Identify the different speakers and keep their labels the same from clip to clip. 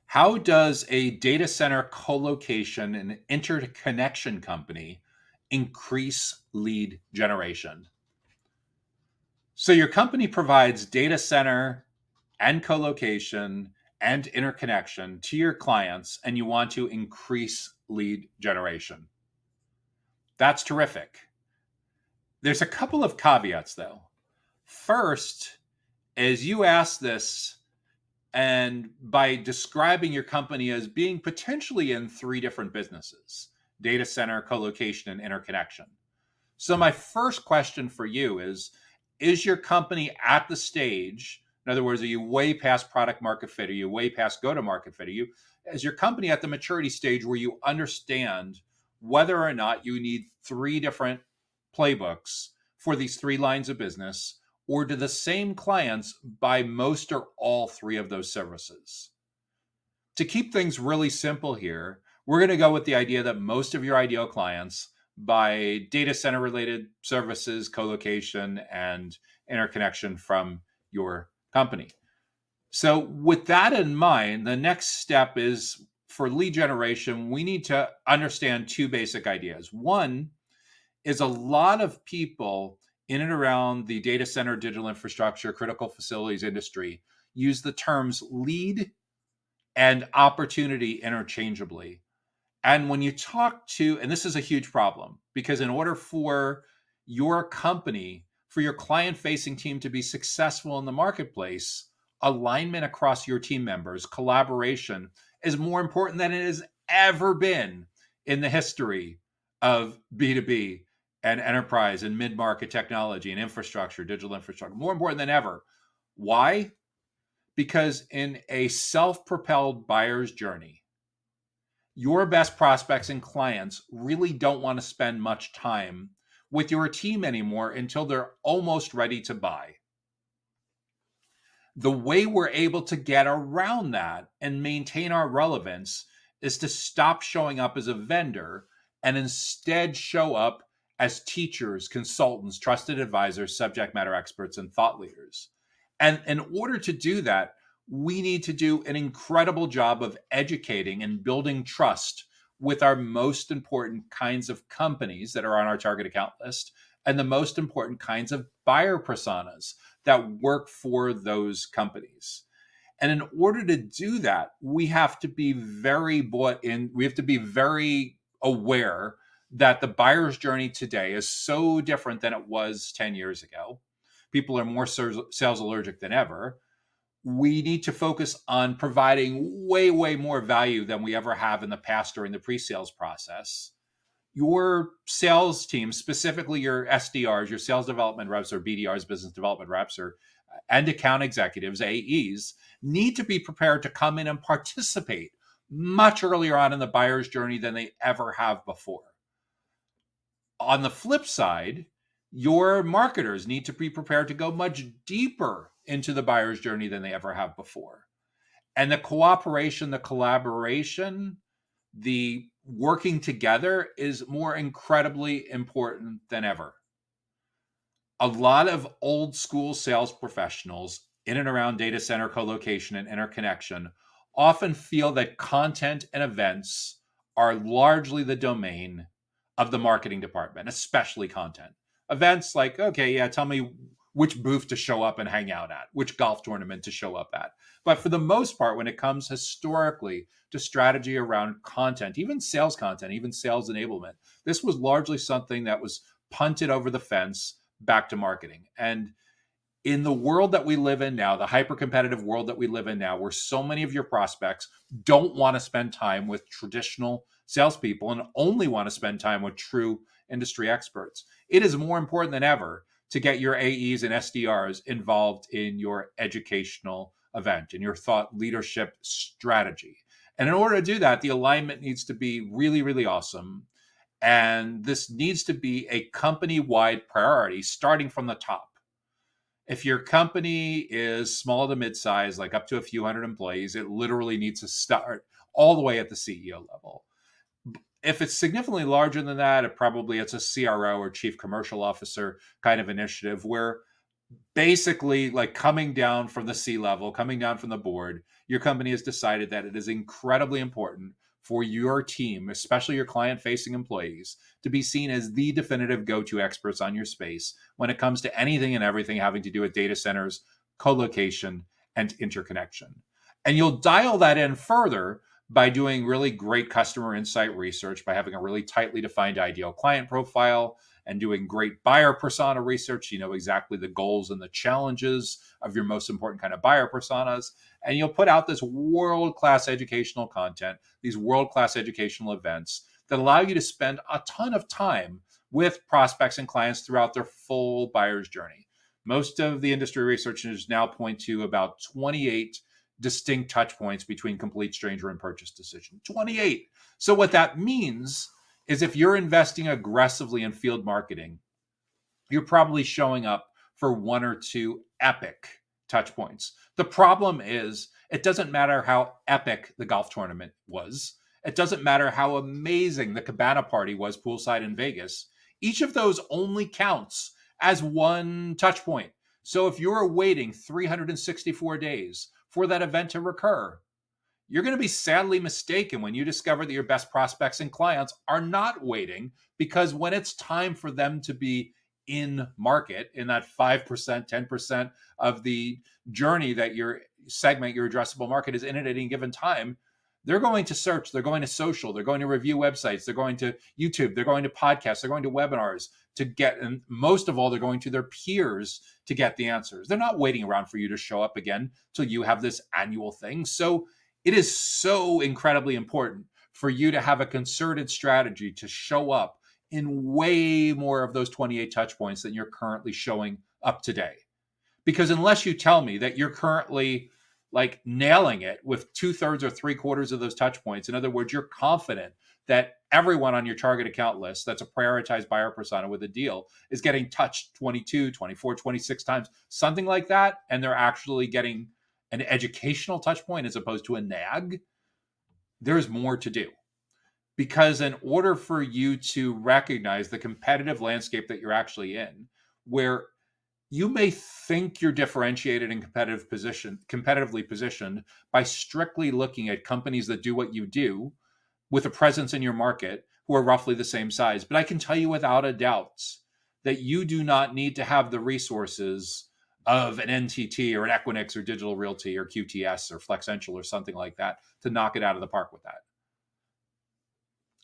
Speaker 1: How does a data center colocation and interconnection company increase lead generation? So, your company provides data center and colocation and interconnection to your clients, and you want to increase lead generation. That's terrific. There's a couple of caveats, though. First, as you ask this, and by describing your company as being potentially in three different businesses: data center, colocation, and interconnection. So, my first question for you is your company at the stage? In other words, are you way past product market fit? Are you way past go to market fit? Is your company at the maturity stage where you understand whether or not you need three different playbooks for these three lines of business? Or do the same clients buy most or all three of those services? To keep things really simple here, we're going to go with the idea that most of your ideal clients buy data center related services, colocation, and interconnection from your company. So, with that in mind, the next step is for lead generation, we need to understand two basic ideas. One is a lot of people in and around the data center, digital infrastructure, critical facilities industry use the terms lead and opportunity interchangeably. And when you talk to, and this is a huge problem, because in order for your company, for your client facing team to be successful in the marketplace, alignment across your team members, collaboration is more important than it has ever been in the history of B2B and enterprise and mid market technology and infrastructure, digital infrastructure, more important than ever. Why? Because in a self propelled buyer's journey, your best prospects and clients really don't want to spend much time with your team anymore until they're almost ready to buy. The way we're able to get around that and maintain our relevance is to stop showing up as a vendor and instead show up as teachers, consultants, trusted advisors, subject matter experts, and thought leaders. And in order to do that, we need to do an incredible job of educating and building trust with our most important kinds of companies that are on our target account list and the most important kinds of buyer personas that work for those companies. And in order to do that, we have to be very bought in, we have to be very aware that the buyer's journey today is so different than it was 10 years ago. People are more sales allergic than ever. We need to focus on providing way, way more value than we ever have in the past during the pre-sales process. Your sales team, specifically your SDRs, your sales development reps, or BDRs, business development reps, or and account executives, AEs, need to be prepared to come in and participate much earlier on in the buyer's journey than they ever have before. On the flip side, your marketers need to be prepared to go much deeper into the buyer's journey than they ever have before. And the cooperation, the collaboration, the working together is more incredibly important than ever. A lot of old school sales professionals in and around data center colocation and interconnection often feel that content and events are largely the domain of the marketing department, especially content. Events like, okay, yeah, tell me which booth to show up and hang out at, which golf tournament to show up at. But for the most part, when it comes historically to strategy around content, even sales content, even sales enablement, this was largely something that was punted over the fence back to marketing. And in the world that we live in now, the hyper competitive world that we live in now, where so many of your prospects don't want to spend time with traditional salespeople and only want to spend time with true industry experts, it is more important than ever to get your AEs and SDRs involved in your educational event, in your thought leadership strategy. And in order to do that, the alignment needs to be really, really awesome. And this needs to be a company-wide priority starting from the top. If your company is small to mid-size, like up to a few hundred employees, it literally needs to start all the way at the CEO level. If it's significantly larger than that, it's a CRO or chief commercial officer kind of initiative where Basically, like coming down from the C level, coming down from the board, your company has decided that it is incredibly important for your team, especially your client facing employees, to be seen as the definitive go to experts on your space when it comes to anything and everything having to do with data centers, colocation, and interconnection. And you'll dial that in further by doing really great customer insight research, by having a really tightly defined ideal client profile, and doing great buyer persona research. You know exactly the goals and the challenges of your most important kind of buyer personas. And you'll put out this world class educational content, these world class educational events that allow you to spend a ton of time with prospects and clients throughout their full buyer's journey. Most of the industry researchers now point to about 28 distinct touch points between complete stranger and purchase decision. 28. So, what that means is if you're investing aggressively in field marketing, you're probably showing up for one or two epic touch points. The problem is, it doesn't matter how epic the golf tournament was. It doesn't matter how amazing the cabana party was poolside in Vegas. Each of those only counts as one touch point. So if you're waiting 364 days for that event to recur, you're going to be sadly mistaken when you discover that your best prospects and clients are not waiting, because when it's time for them to be in market in that 5%, 10% of the journey that your segment, your addressable market is in at any given time, they're going to search, they're going to social, they're going to review websites, they're going to YouTube, they're going to podcasts, they're going to webinars to get, and most of all, they're going to their peers to get the answers. They're not waiting around for you to show up again till you have this annual thing. So it is so incredibly important for you to have a concerted strategy to show up in way more of those 28 touch points than you're currently showing up today. Because unless you tell me that you're currently like nailing it with 2/3 or 3/4 of those touch points, in other words, you're confident that everyone on your target account list that's a prioritized buyer persona with a deal is getting touched 22, 24, 26 times, something like that, and they're actually getting an educational touch point as opposed to a nag, there's more to do. Because in order for you to recognize the competitive landscape that you're actually in, where you may think you're differentiated and competitively positioned by strictly looking at companies that do what you do with a presence in your market who are roughly the same size. But I can tell you without a doubt that you do not need to have the resources of an NTT or an Equinix or Digital Realty or QTS or Flexential or something like that to knock it out of the park with that.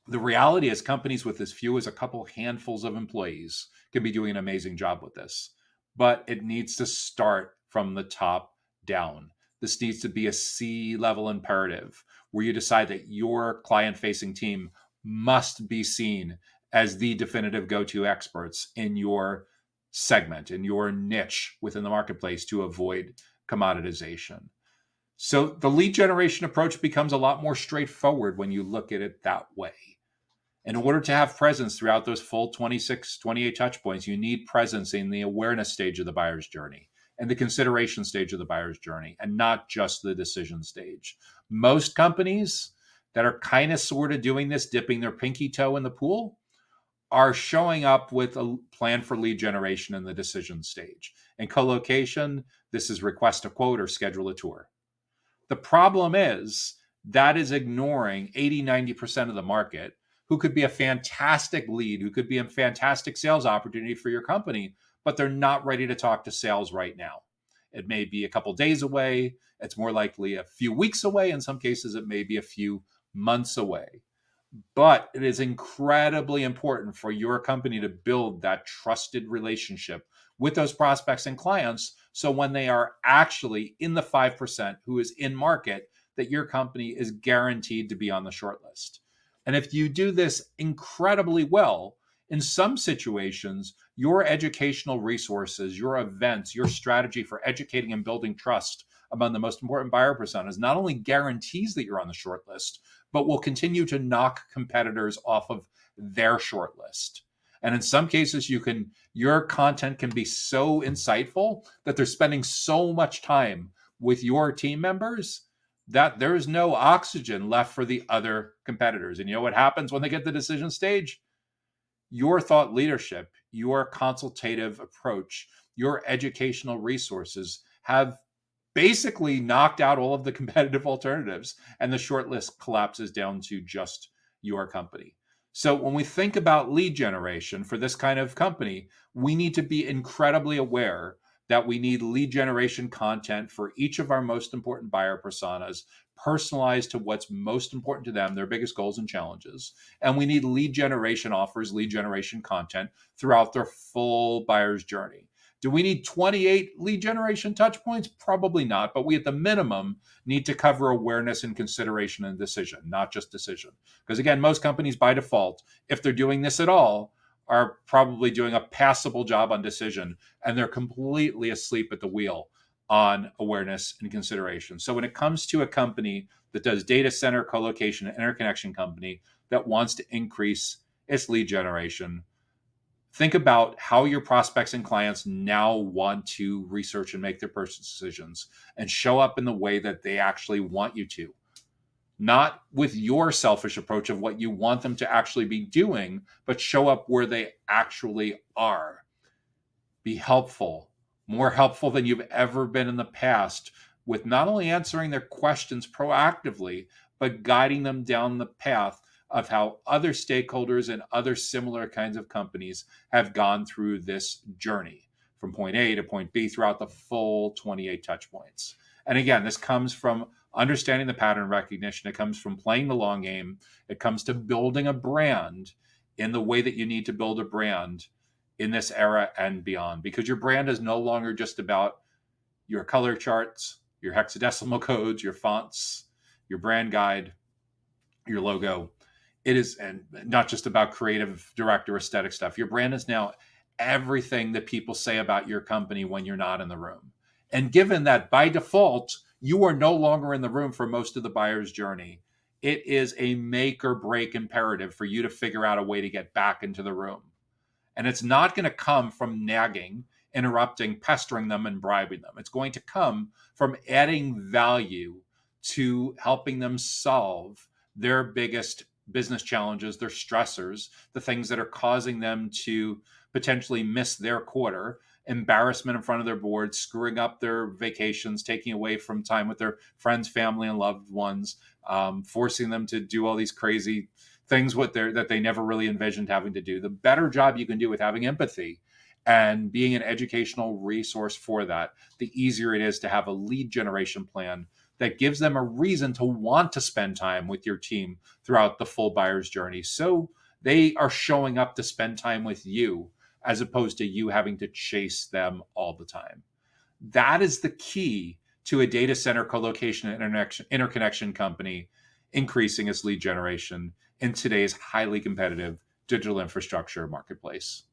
Speaker 1: The reality is companies with as few as a couple handfuls of employees can be doing an amazing job with this, but it needs to start from the top down. This needs to be a C-level imperative where you decide that your client-facing team must be seen as the definitive go-to experts in your segment, in your niche within the marketplace to avoid commoditization. So the lead generation approach becomes a lot more straightforward when you look at it that way. In order to have presence throughout those full 26, 28 touch points, you need presence in the awareness stage of the buyer's journey and the consideration stage of the buyer's journey, and not just the decision stage. Most companies that are kind of sort of doing this, dipping their pinky toe in the pool, are showing up with a plan for lead generation in the decision stage. In colocation, this is request a quote or schedule a tour. The problem is that is ignoring 80, 90% of the market who could be a fantastic lead, who could be a fantastic sales opportunity for your company, but they're not ready to talk to sales right now. It may be a couple days away. It's more likely a few weeks away. In some cases, it may be a few months away. But it is incredibly important for your company to build that trusted relationship with those prospects and clients. So when they are actually in the 5% who is in market, that your company is guaranteed to be on the short list. And if you do this incredibly well, in some situations, your educational resources, your events, your strategy for educating and building trust among the most important buyer personas not only guarantees that you're on the short list, but will continue to knock competitors off of their short list. And in some cases, your content can be so insightful that they're spending so much time with your team members that there's no oxygen left for the other competitors. And you know what happens when they get to the decision stage? Your thought leadership, your consultative approach, your educational resources have basically knocked out all of the competitive alternatives, and the short list collapses down to just your company. So when we think about lead generation for this kind of company, we need to be incredibly aware that we need lead generation content for each of our most important buyer personas, personalized to what's most important to them, their biggest goals and challenges. And we need lead generation offers, lead generation content throughout their full buyer's journey. Do we need 28 lead generation touch points? Probably not, but we at the minimum need to cover awareness and consideration and decision, not just decision. Because again, most companies by default, if they're doing this at all, are probably doing a passable job on decision, and they're completely asleep at the wheel on awareness and consideration. So when it comes to a company that does data center, colocation, and interconnection company that wants to increase its lead generation, think about how your prospects and clients now want to research and make their purchase decisions, and show up in the way that they actually want you to. Not with your selfish approach of what you want them to actually be doing, but show up where they actually are. Be helpful, more helpful than you've ever been in the past, with not only answering their questions proactively, but guiding them down the path of how other stakeholders and other similar kinds of companies have gone through this journey from point A to point B throughout the full 28 touch points. And again, this comes from understanding the pattern recognition. It comes from playing the long game. It comes to building a brand in the way that you need to build a brand in this era and beyond, because your brand is no longer just about your color charts, your hexadecimal codes, your fonts, your brand guide, your logo. It is, and not just about creative director aesthetic stuff. Your brand is now everything that people say about your company when you're not in the room. And given that by default, you are no longer in the room for most of the buyer's journey, it is a make or break imperative for you to figure out a way to get back into the room. And it's not going to come from nagging, interrupting, pestering them, and bribing them. It's going to come from adding value to helping them solve their biggest business challenges, their stressors, the things that are causing them to potentially miss their quarter, embarrassment in front of their board, screwing up their vacations, taking away from time with their friends, family, and loved ones, forcing them to do all these crazy things that they never really envisioned having to do. The better job you can do with having empathy and being an educational resource for that, the easier it is to have a lead generation plan that gives them a reason to want to spend time with your team throughout the full buyer's journey. So they are showing up to spend time with you, as opposed to you having to chase them all the time. That is the key to a data center, colocation, and interconnection company increasing its lead generation in today's highly competitive digital infrastructure marketplace.